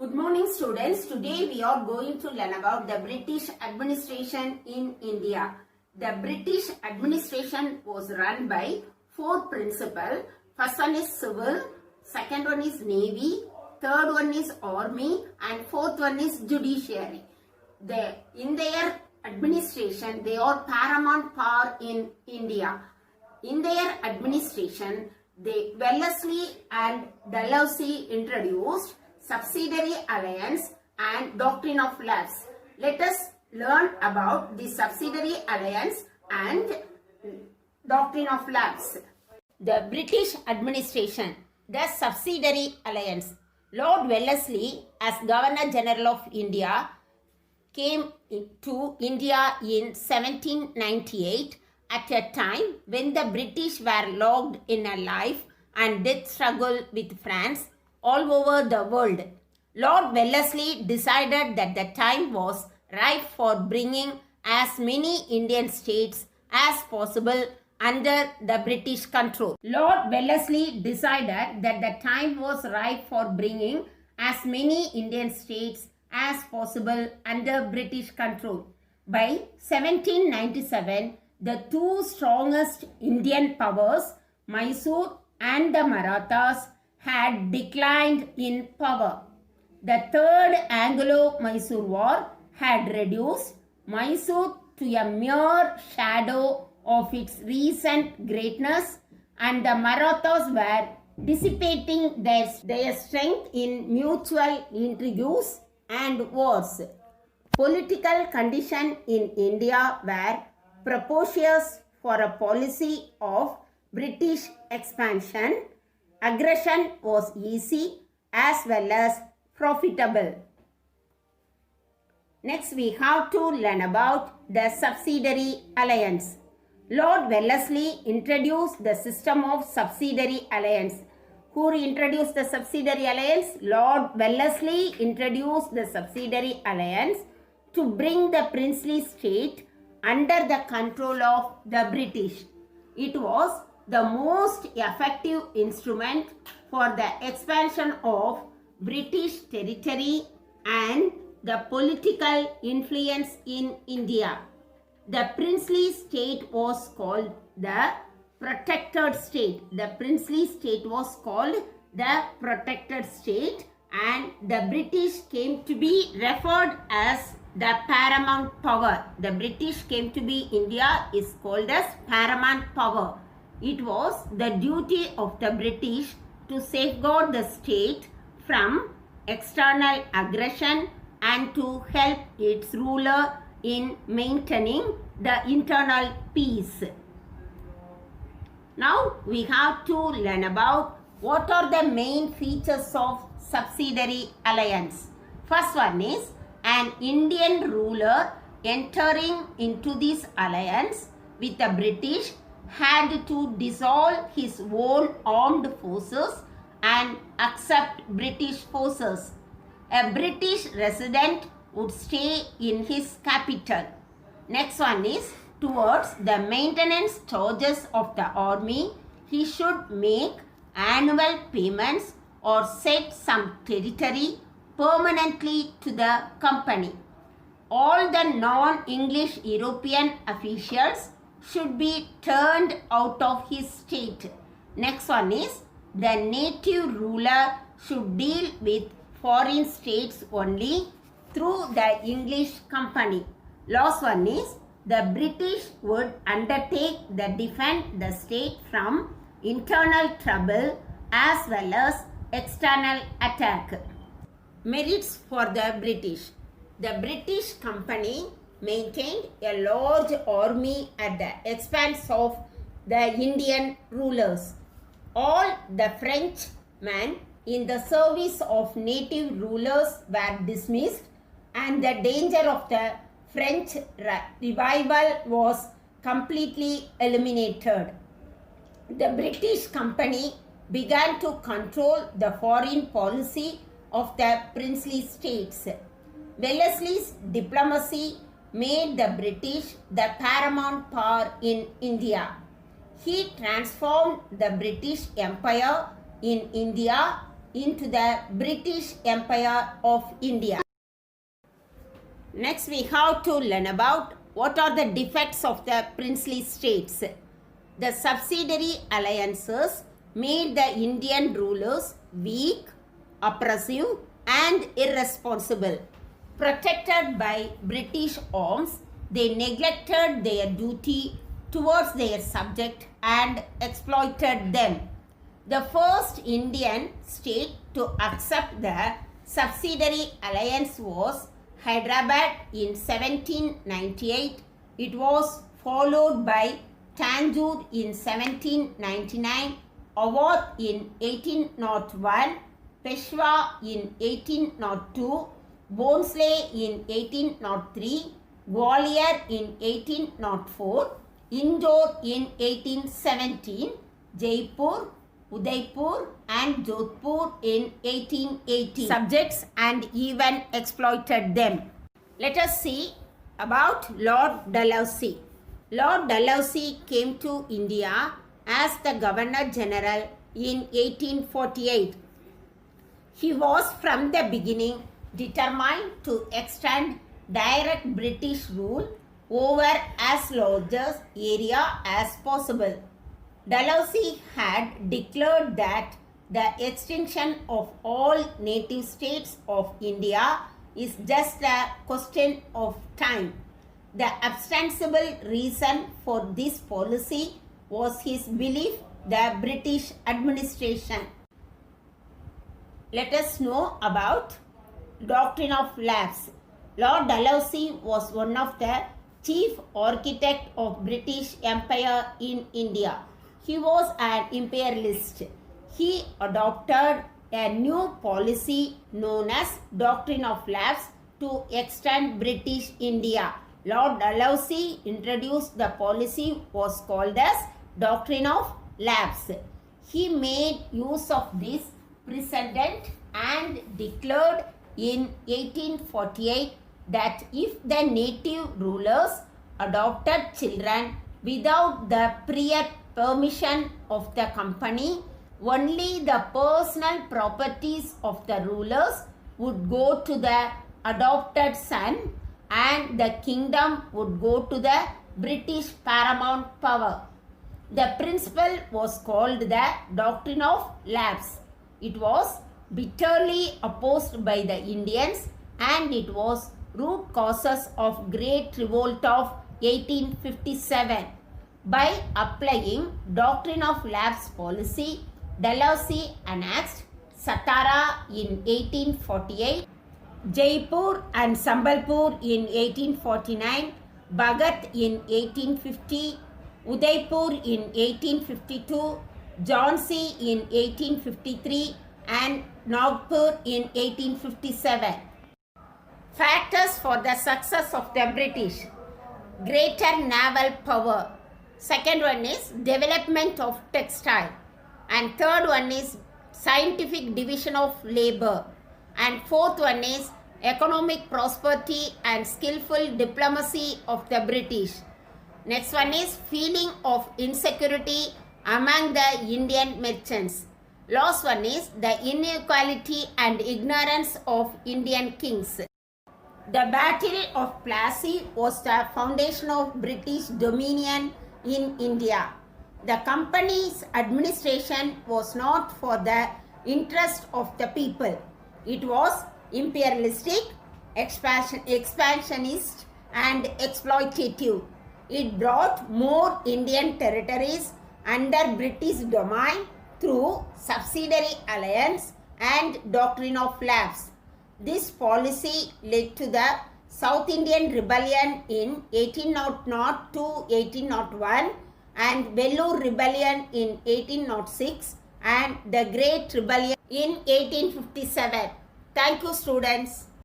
Good morning students. Today we are going to learn about the British administration in India. The British administration was run by four principles. First one is civil, second one is navy, third one is army and fourth one is judiciary. In their administration they are paramount power in India. In their administration, Wellesley and Dalhousie introduced subsidiary alliance and doctrine of lapse. Let us learn about the subsidiary alliance and doctrine of lapse. The British administration, the subsidiary alliance. Lord Wellesley, as Governor General of India, came to India in 1798 at a time when the British were locked in a life and death struggle with France all over the world. Lord Wellesley decided that the time was ripe for bringing as many Indian states as possible under the British control. Lord Wellesley decided that the time was ripe for bringing as many Indian states as possible under British control. By 1797, the two strongest Indian powers, Mysore and the Marathas, had declined in power. The Third Anglo-Mysore War had reduced Mysore to a mere shadow of its recent greatness, and the Marathas were dissipating their strength in mutual intrigues and wars. Political conditions in India were propitious for a policy of British expansion. Aggression was easy as well as profitable. Next, we have to learn about the subsidiary alliance. Lord Wellesley introduced the system of subsidiary alliance. Who introduced the subsidiary alliance? Lord Wellesley introduced the subsidiary alliance to bring the princely state under the control of the British. It was the most effective instrument for the expansion of British territory and the political influence in India. The princely state was called the protected state. The princely state was called the protected state, and the British came to be referred as the paramount power. The British came to be India is called as paramount power. It was the duty of the British to safeguard the state from external aggression and to help its ruler in maintaining the internal peace. Now we have to learn about what are the main features of subsidiary alliance. First one is an Indian ruler entering into this alliance with the British had to dissolve his own armed forces and accept British forces. A British resident would stay in his capital. Next one is towards the maintenance charges of the army, he should make annual payments or set some territory permanently to the company. All the non-English European officials should be turned out of his state. Next one is the native ruler should deal with foreign states only through the English company. Last one is the British would undertake the defend the state from internal trouble as well as external attack. Merits for the British. The British company maintained a large army at the expense of the Indian rulers. All the Frenchmen in the service of native rulers were dismissed, and the danger of the French revival was completely eliminated. The British company began to control the foreign policy of the princely states. Wellesley's diplomacy made the British the paramount power in India. He transformed the British Empire in India into the British Empire of India. Next we have to learn about what are the defects of the princely states. The subsidiary alliances made the Indian rulers weak, oppressive and irresponsible. Protected by British arms, they neglected their duty towards their subject and exploited them. The first Indian state to accept the subsidiary alliance was Hyderabad in 1798. It was followed by Tanjore in 1799, Awadh in 1801, Peshwa in 1802, Bhonsle in 1803, Gwalior in 1804, Indore in 1817, Jaipur, Udaipur and Jodhpur in 1880. Subjects and even exploited them. Let us see about Lord Dalhousie. Lord Dalhousie came to India as the Governor General in 1848. He was from the beginning determined to extend direct British rule over as large area as possible. Dalhousie had declared that the extinction of all native states of India is just a question of time. The ostensible reason for this policy was his belief the British administration. Let us know about doctrine of lapse. Lord Dalhousie was one of the chief architect of British Empire in India. He was an imperialist. He adopted a new policy known as doctrine of lapse to extend British India. Lord Dalhousie introduced the policy was called as doctrine of lapse. He made use of this precedent and declared in 1848 that if the native rulers adopted children without the prior permission of the company, only the personal properties of the rulers would go to the adopted son and the kingdom would go to the British paramount power. The principle was called the doctrine of lapse. It was bitterly opposed by the Indians and it was root causes of Great Revolt of 1857. By applying doctrine of lapse policy, Dalhousie annexed Satara in 1848, Jaipur and Sambalpur in 1849, Bhagat in 1850, Udaipur in 1852, Jhansi in 1853 and Nagpur in 1857. Factors for the success of the British. Greater naval power. Second one is development of textile. And third one is scientific division of labor. And fourth one is economic prosperity and skillful diplomacy of the British. Next one is feeling of insecurity among the Indian merchants. Last one is the inequality and ignorance of Indian kings. The Battle of Plassey was the foundation of British dominion in India. The company's administration was not for the interest of the people. It was imperialistic, expansionist and exploitative. It brought more Indian territories under British domain through subsidiary alliance and doctrine of lapse. This policy led to the South Indian Rebellion in 1800 to 1801 and Vellore Rebellion in 1806 and the Great Rebellion in 1857. Thank you, students.